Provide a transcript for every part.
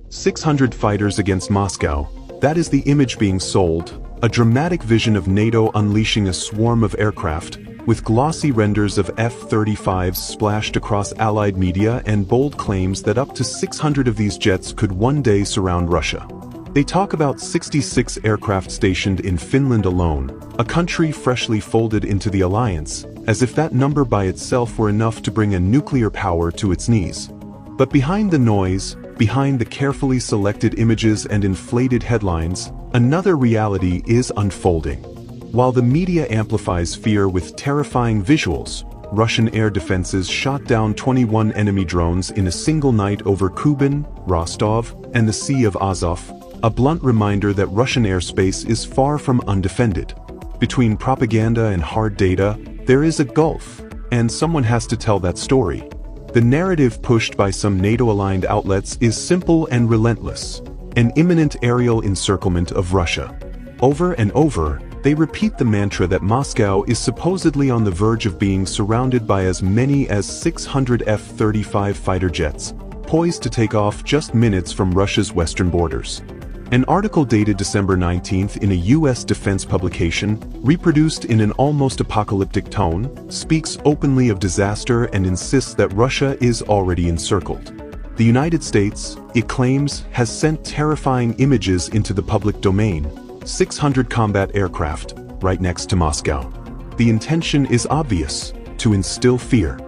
600 fighters against Moscow, that is the image being sold, a dramatic vision of NATO unleashing a swarm of aircraft, with glossy renders of F-35s splashed across Allied media and bold claims that up to 600 of these jets could one day surround Russia. They talk about 66 aircraft stationed in Finland alone, a country freshly folded into the alliance, as if that number by itself were enough to bring a nuclear power to its knees. But behind the noise, behind the carefully selected images and inflated headlines, another reality is unfolding. While the media amplifies fear with terrifying visuals, Russian air defenses shot down 21 enemy drones in a single night over Kuban, Rostov, and the Sea of Azov, a blunt reminder that Russian airspace is far from undefended. Between propaganda and hard data, there is a gulf, and someone has to tell that story. The narrative pushed by some NATO-aligned outlets is simple and relentless: an imminent aerial encirclement of Russia. Over and over, they repeat the mantra that Moscow is supposedly on the verge of being surrounded by as many as 600 F-35 fighter jets, poised to take off just minutes from Russia's western borders. An article dated December 19th in a U.S. defense publication, reproduced in an almost apocalyptic tone, speaks openly of disaster and insists that Russia is already encircled. The United States, it claims, has sent terrifying images into the public domain: 600 combat aircraft, right next to Moscow. The intention is obvious: to instill fear.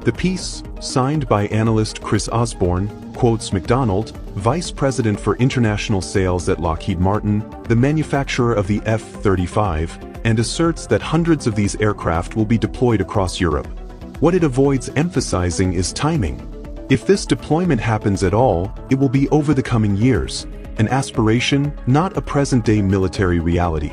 The piece, signed by analyst Chris Osborne, quotes McDonald, vice president for international sales at Lockheed Martin, the manufacturer of the F-35, and asserts that hundreds of these aircraft will be deployed across Europe. What it avoids emphasizing is timing. If this deployment happens at all, it will be over the coming years, an aspiration, not a present-day military reality.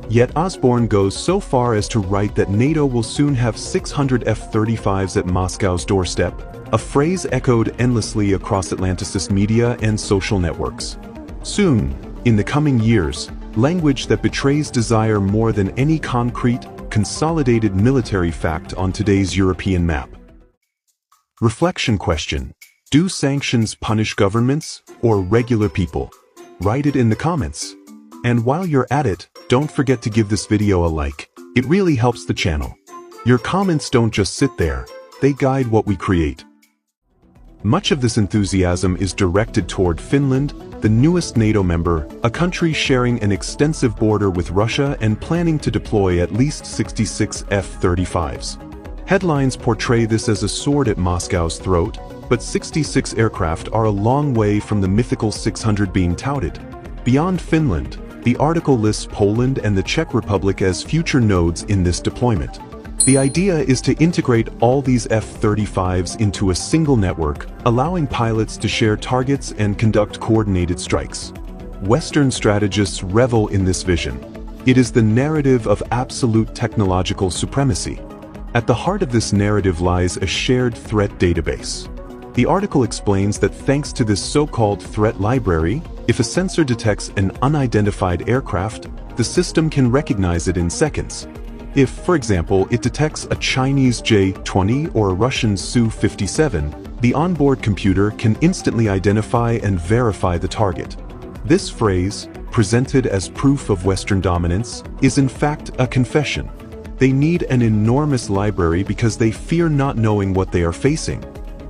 Yet Osborne goes so far as to write that NATO will soon have 600 F-35s at Moscow's doorstep, a phrase echoed endlessly across Atlanticist media and social networks. Soon, in the coming years, language that betrays desire more than any concrete, consolidated military fact on today's European map. Reflection question: do sanctions punish governments or regular people? Write it in the comments. And while you're at it, don't forget to give this video a like. It really helps the channel. Your comments don't just sit there, they guide what we create. Much of this enthusiasm is directed toward Finland, the newest NATO member, a country sharing an extensive border with Russia and planning to deploy at least 66 F-35s. Headlines portray this as a sword at Moscow's throat, but 66 aircraft are a long way from the mythical 600 being touted. Beyond Finland, the article lists Poland and the Czech Republic as future nodes in this deployment. The idea is to integrate all these F-35s into a single network, allowing pilots to share targets and conduct coordinated strikes. Western strategists revel in this vision. It is the narrative of absolute technological supremacy. At the heart of this narrative lies a shared threat database. The article explains that thanks to this so-called threat library, if a sensor detects an unidentified aircraft, the system can recognize it in seconds. If, for example, it detects a Chinese J-20 or a Russian Su-57, the onboard computer can instantly identify and verify the target. This phrase, presented as proof of Western dominance, is in fact a confession. They need an enormous library because they fear not knowing what they are facing.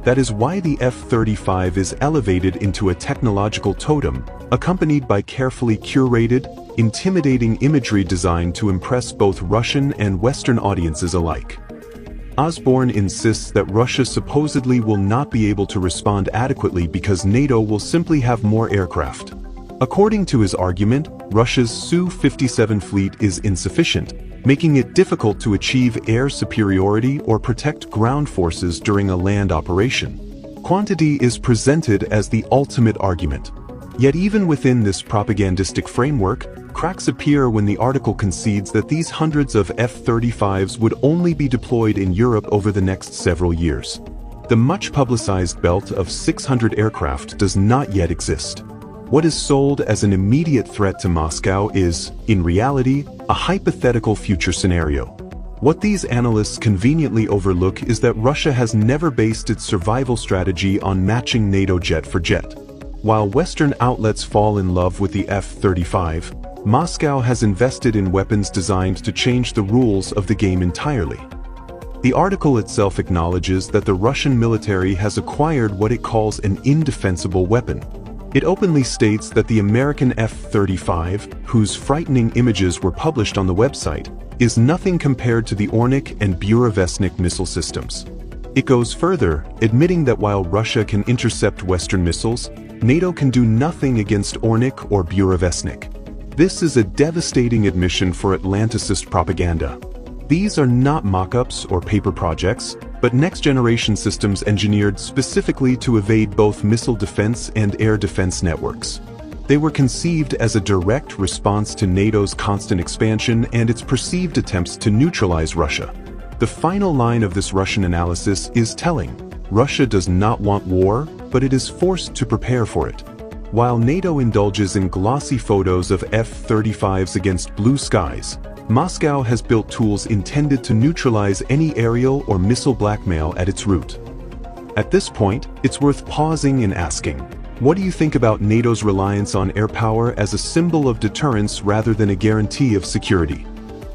That is why the F-35 is elevated into a technological totem, accompanied by carefully curated, intimidating imagery designed to impress both Russian and Western audiences alike. Osborne insists that Russia supposedly will not be able to respond adequately because NATO will simply have more aircraft. According to his argument, Russia's Su-57 fleet is insufficient, making it difficult to achieve air superiority or protect ground forces during a land operation. Quantity is presented as the ultimate argument. Yet even within this propagandistic framework, cracks appear when the article concedes that these hundreds of F-35s would only be deployed in Europe over the next several years. The much-publicized belt of 600 aircraft does not yet exist. What is sold as an immediate threat to Moscow is, in reality, a hypothetical future scenario. What these analysts conveniently overlook is that Russia has never based its survival strategy on matching NATO jet for jet. While Western outlets fall in love with the F-35, Moscow has invested in weapons designed to change the rules of the game entirely. The article itself acknowledges that the Russian military has acquired what it calls an indefensible weapon. It openly states that the American F-35, whose frightening images were published on the website, is nothing compared to the ORNIK and Burevestnik missile systems. It goes further, admitting that while Russia can intercept Western missiles, NATO can do nothing against ORNIK or Burevestnik. This is a devastating admission for Atlanticist propaganda. These are not mock-ups or paper projects, but next-generation systems engineered specifically to evade both missile defense and air defense networks. They were conceived as a direct response to NATO's constant expansion and its perceived attempts to neutralize Russia. The final line of this Russian analysis is telling. Russia does not want war, but it is forced to prepare for it. While NATO indulges in glossy photos of F-35s against blue skies, Moscow has built tools intended to neutralize any aerial or missile blackmail at its root. At this point, it's worth pausing and asking, what do you think about NATO's reliance on air power as a symbol of deterrence rather than a guarantee of security?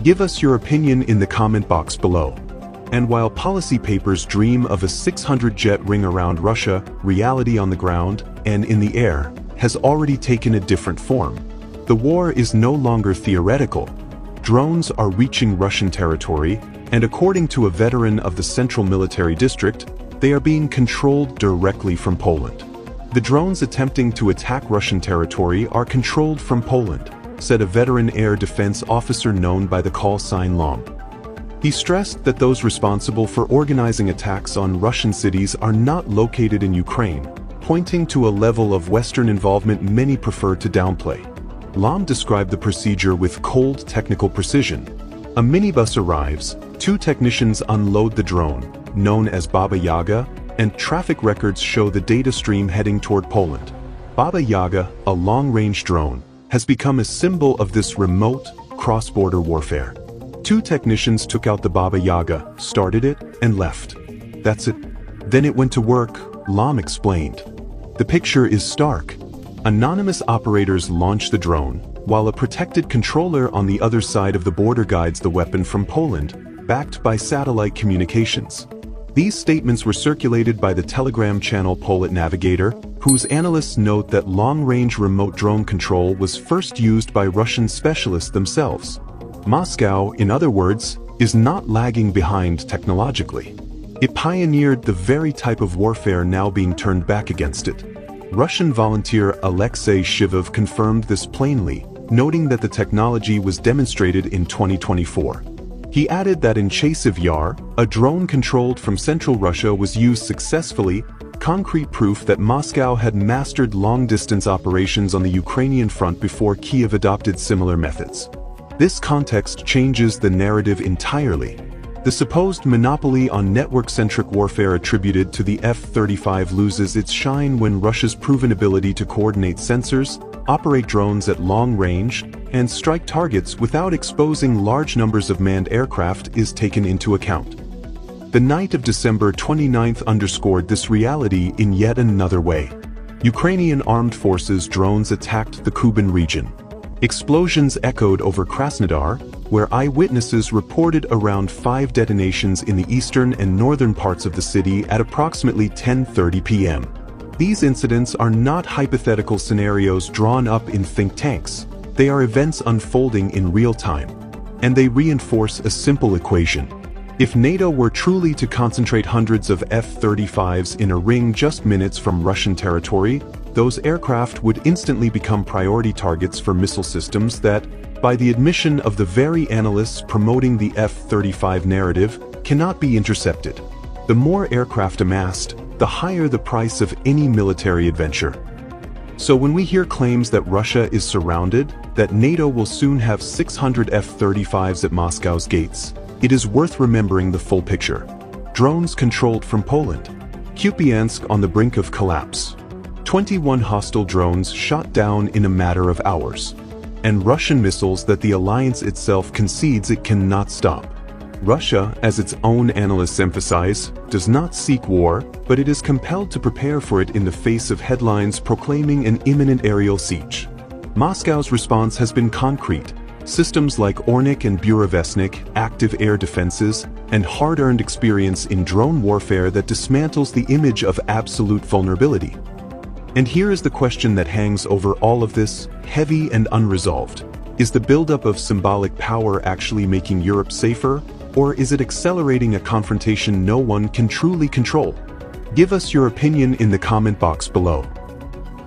Give us your opinion in the comment box below. And while policy papers dream of a 600-jet ring around Russia, reality on the ground and in the air has already taken a different form. The war is no longer theoretical. Drones are reaching Russian territory, and according to a veteran of the Central Military District, they are being controlled directly from Poland. The drones attempting to attack Russian territory are controlled from Poland, said a veteran air defense officer known by the call sign LOM. He stressed that those responsible for organizing attacks on Russian cities are not located in Ukraine, pointing to a level of Western involvement many prefer to downplay. LOM described the procedure with cold technical precision. A minibus arrives, two technicians unload the drone, known as Baba Yaga, and traffic records show the data stream heading toward Poland. Baba Yaga, a long-range drone, has become a symbol of this remote, cross-border warfare. Two technicians took out the Baba Yaga, started it, and left. That's it. Then it went to work, LOM explained. The picture is stark. Anonymous operators launch the drone, while a protected controller on the other side of the border guides the weapon from Poland, backed by satellite communications. These statements were circulated by the Telegram channel Polet Navigator, whose analysts note that long-range remote drone control was first used by Russian specialists themselves. Moscow, in other words, is not lagging behind technologically. It pioneered the very type of warfare now being turned back against it. Russian volunteer Alexei Shivov confirmed this plainly, noting that the technology was demonstrated in 2024. He added that in Chasiv Yar, a drone controlled from central Russia was used successfully, concrete proof that Moscow had mastered long-distance operations on the Ukrainian front before Kiev adopted similar methods. This context changes the narrative entirely. The supposed monopoly on network-centric warfare attributed to the F-35 loses its shine when Russia's proven ability to coordinate sensors, operate drones at long range, and strike targets without exposing large numbers of manned aircraft is taken into account. The night of December 29th underscored this reality in yet another way. Ukrainian armed forces drones attacked the Kuban region. Explosions echoed over Krasnodar, where eyewitnesses reported around 5 detonations in the eastern and northern parts of the city at approximately 10:30 p.m. These incidents are not hypothetical scenarios drawn up in think tanks. They are events unfolding in real time. And they reinforce a simple equation. If NATO were truly to concentrate hundreds of F-35s in a ring just minutes from Russian territory, those aircraft would instantly become priority targets for missile systems that, by the admission of the very analysts promoting the F-35 narrative, cannot be intercepted. The more aircraft amassed, the higher the price of any military adventure. So when we hear claims that Russia is surrounded, that NATO will soon have 600 F-35s at Moscow's gates, it is worth remembering the full picture. Drones controlled from Poland. Kupiansk on the brink of collapse. 21 hostile drones shot down in a matter of hours. And Russian missiles that the alliance itself concedes it cannot stop. Russia, as its own analysts emphasize, does not seek war, but it is compelled to prepare for it in the face of headlines proclaiming an imminent aerial siege. Moscow's response has been concrete. Systems like ORNIK and Burevestnik, active air defenses, and hard-earned experience in drone warfare that dismantles the image of absolute vulnerability. And here is the question that hangs over all of this, heavy and unresolved. Is the buildup of symbolic power actually making Europe safer, or is it accelerating a confrontation no one can truly control? Give us your opinion in the comment box below.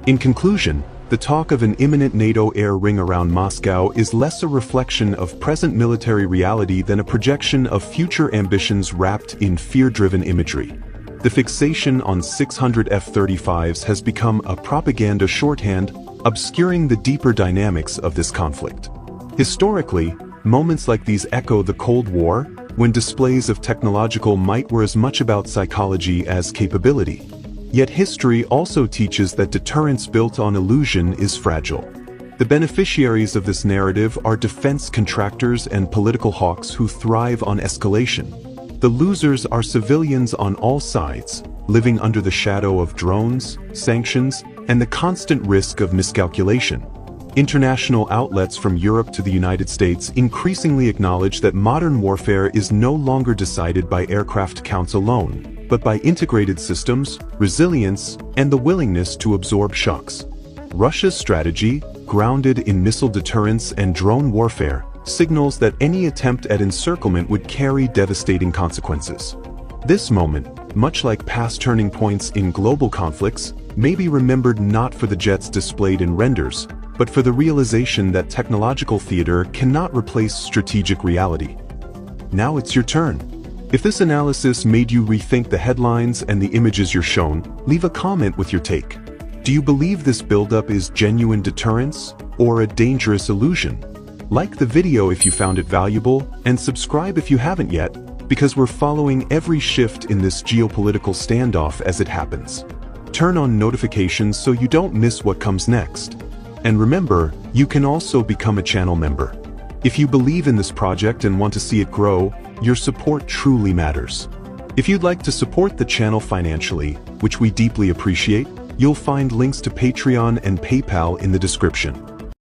In conclusion, the talk of an imminent NATO air ring around Moscow is less a reflection of present military reality than a projection of future ambitions wrapped in fear-driven imagery. The fixation on 600 F-35s has become a propaganda shorthand, obscuring the deeper dynamics of this conflict. Historically, moments like these echo the Cold War, when displays of technological might were as much about psychology as capability. Yet history also teaches that deterrence built on illusion is fragile. The beneficiaries of this narrative are defense contractors and political hawks who thrive on escalation. The losers are civilians on all sides, living under the shadow of drones, sanctions, and the constant risk of miscalculation. International outlets from Europe to the United States increasingly acknowledge that modern warfare is no longer decided by aircraft counts alone, but by integrated systems, resilience, and the willingness to absorb shocks. Russia's strategy, grounded in missile deterrence and drone warfare, signals that any attempt at encirclement would carry devastating consequences. This moment, much like past turning points in global conflicts, may be remembered not for the jets displayed in renders, but for the realization that technological theater cannot replace strategic reality. Now it's your turn. If this analysis made you rethink the headlines and the images you're shown, leave a comment with your take. Do you believe this buildup is genuine deterrence or a dangerous illusion? Like the video if you found it valuable, and subscribe if you haven't yet, because we're following every shift in this geopolitical standoff as it happens. Turn on notifications so you don't miss what comes next. And remember, you can also become a channel member. If you believe in this project and want to see it grow, your support truly matters. If you'd like to support the channel financially, which we deeply appreciate, you'll find links to Patreon and PayPal in the description.